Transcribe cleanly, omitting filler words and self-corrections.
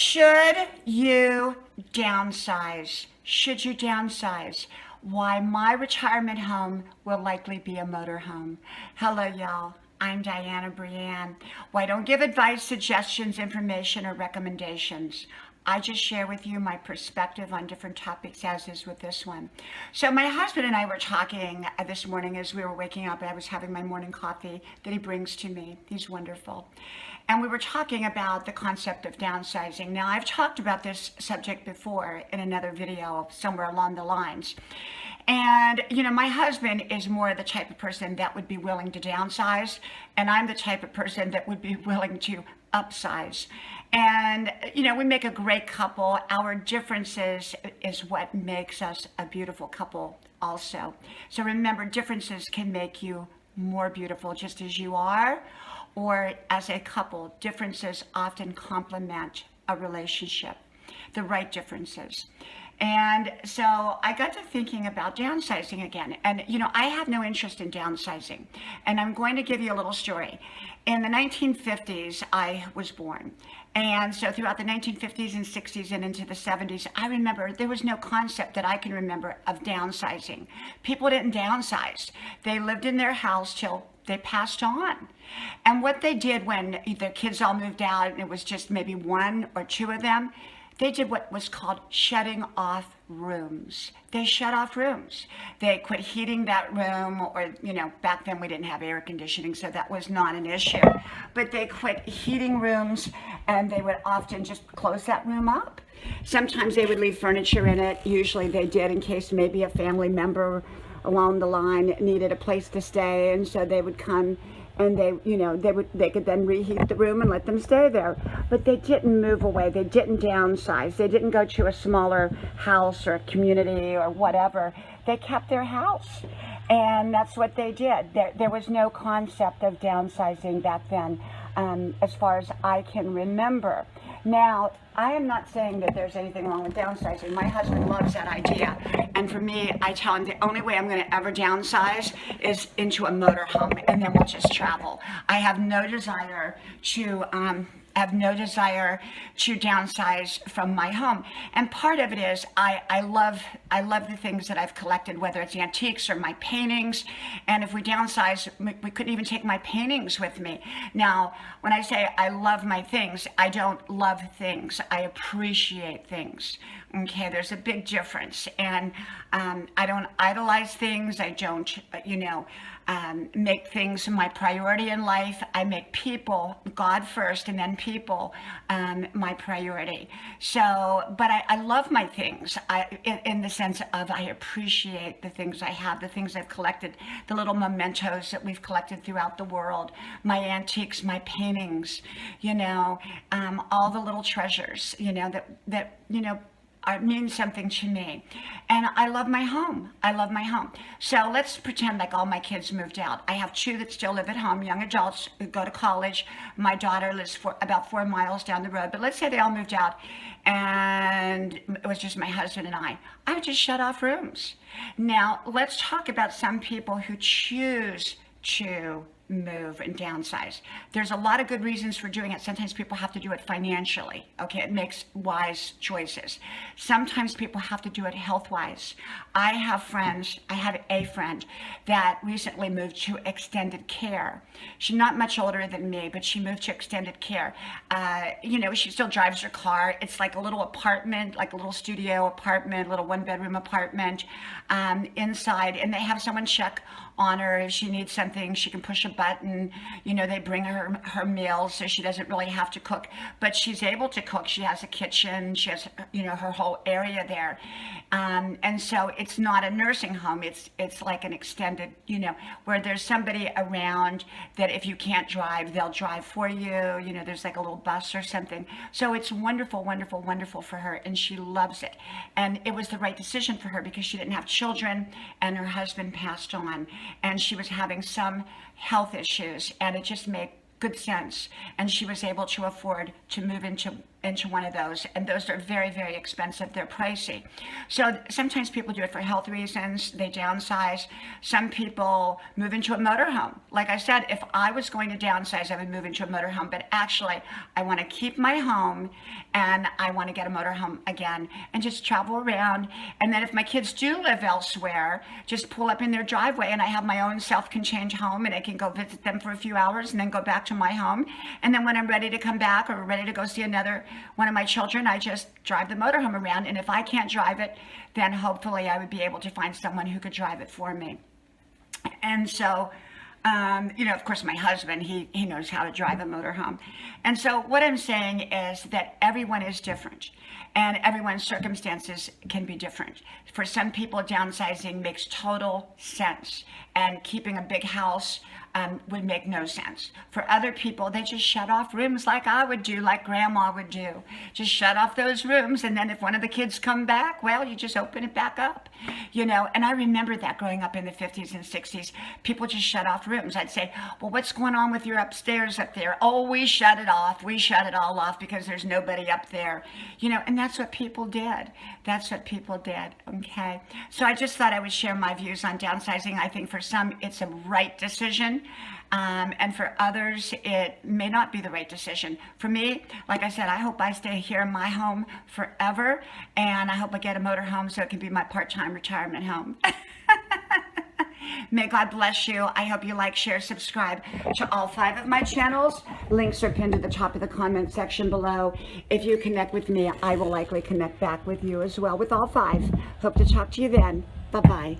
Should you downsize? Should you downsize? Why my retirement home will likely be a motorhome. Hello, y'all. I'm Diana Brianne. Well, I don't give advice, suggestions, information, or recommendations. I just share with you my perspective on different topics, as is with this one. So my husband and I were talking this morning as we were waking up. I was having my morning coffee that he brings to me. He's wonderful. And we were talking about the concept of downsizing. Now, I've talked about this subject before in another video somewhere along the lines. And, my husband is more the type of person that would be willing to downsize, and I'm the type of person that would be willing to upsize. And, we make a great couple. Our differences is what makes us a beautiful couple also. So remember, differences can make you more beautiful just as you are, or as a couple. Differences often complement a relationship, the right differences. And so I got to thinking about downsizing again. And, I have no interest in downsizing. And I'm going to give you a little story. In the 1950s, I was born. And so throughout the 1950s and 60s and into the 70s, I remember there was no concept that I can remember of downsizing. People didn't downsize. They lived in their house till they passed on. And what they did when their kids all moved out, and it was just maybe one or two of them, they did what was called shutting off rooms. They shut off rooms. They quit heating that room, or, back then we didn't have air conditioning, so that was not an issue. But they quit heating rooms, and they would often just close that room up. Sometimes they would leave furniture in it. Usually they did, in case maybe a family member along the line needed a place to stay, and so they would come and they could then reheat the room and let them stay there. But they didn't move away. They didn't downsize. They didn't go to a smaller house or a community or whatever. They kept their house, and that's what they did. There was no concept of downsizing back then, as far as I can remember. Now, I am not saying that there's anything wrong with downsizing. My husband loves that idea. And for me, I tell him the only way I'm going to ever downsize is into a motorhome, and then we'll just travel. I have no desire to downsize from my home. And part of it is I love the things that I've collected, whether it's antiques or my paintings. And if we downsize, we couldn't even take my paintings with me. Now, when I say I love my things, I don't love things. I appreciate things. Okay, there's a big difference. And I don't idolize things. I don't, make things my priority in life. I make people, God first, and then people, my priority. So, but I love my things in the sense of I appreciate the things I have, the things I've collected, the little mementos that we've collected throughout the world, my antiques, my paintings, all the little treasures, that mean something to me. And I love my home. I love my home. So let's pretend like all my kids moved out. I have two that still live at home, young adults who go to college. My daughter lives about 4 miles down the road. But let's say they all moved out and it was just my husband and I. I would just shut off rooms. Now, let's talk about some people who choose to move and downsize. There's a lot of good reasons for doing it. Sometimes people have to do it financially. Okay, it makes wise choices. Sometimes people have to do it health-wise. I have a friend that recently moved to extended care. She's not much older than me, but she moved to extended care. She still drives her car. It's like a little apartment, like a little studio apartment, little one-bedroom apartment inside, and they have someone check on her. If she needs something, she can push a button. They bring her meals, so she doesn't really have to cook, but she's able to cook. She has a kitchen. She has, her whole area there. And so it's not a nursing home. It's like an extended, where there's somebody around that if you can't drive, they'll drive for you. There's like a little bus or something. So it's wonderful, wonderful, wonderful for her, and she loves it. And it was the right decision for her because she didn't have children, and her husband passed on, and she was having some health issues, and it just made good sense. And she was able to afford to move into into one of those, and those are very, very expensive. They're pricey. So sometimes people do it for health reasons. They downsize. Some people move into a motorhome. Like I said, if I was going to downsize, I would move into a motorhome, but actually I want to keep my home and I want to get a motorhome again and just travel around. And then if my kids do live elsewhere, just pull up in their driveway and I have my own self-contained home and I can go visit them for a few hours and then go back to my home. And then when I'm ready to come back or ready to go see another one of my children, I just drive the motorhome around. And if I can't drive it, then hopefully I would be able to find someone who could drive it for me. And so, of course, my husband, he knows how to drive a motorhome. And so what I'm saying is that everyone is different and everyone's circumstances can be different. For some people, downsizing makes total sense and keeping a big house would make no sense. For other people, they just shut off rooms like I would do, like grandma would do. Just shut off those rooms, and then if one of the kids come back, well, you just open it back up, And I remember that growing up in the 50s and 60s, people just shut off rooms. I'd say, well, what's going on with your upstairs up there? Oh, we shut it off. We shut it all off because there's nobody up there, and that's what people did. That's what people did, okay? So I just thought I would share my views on downsizing. I think for some, it's a right decision. And for others, it may not be the right decision. For me, like I said, I hope I stay here in my home forever, and I hope I get a motorhome so it can be my part-time retirement home. May God bless you. I hope you like, share, subscribe to all 5 of my channels. Links are pinned at the top of the comment section below. If you connect with me, I will likely connect back with you as well with all 5. Hope to talk to you then. Bye-bye.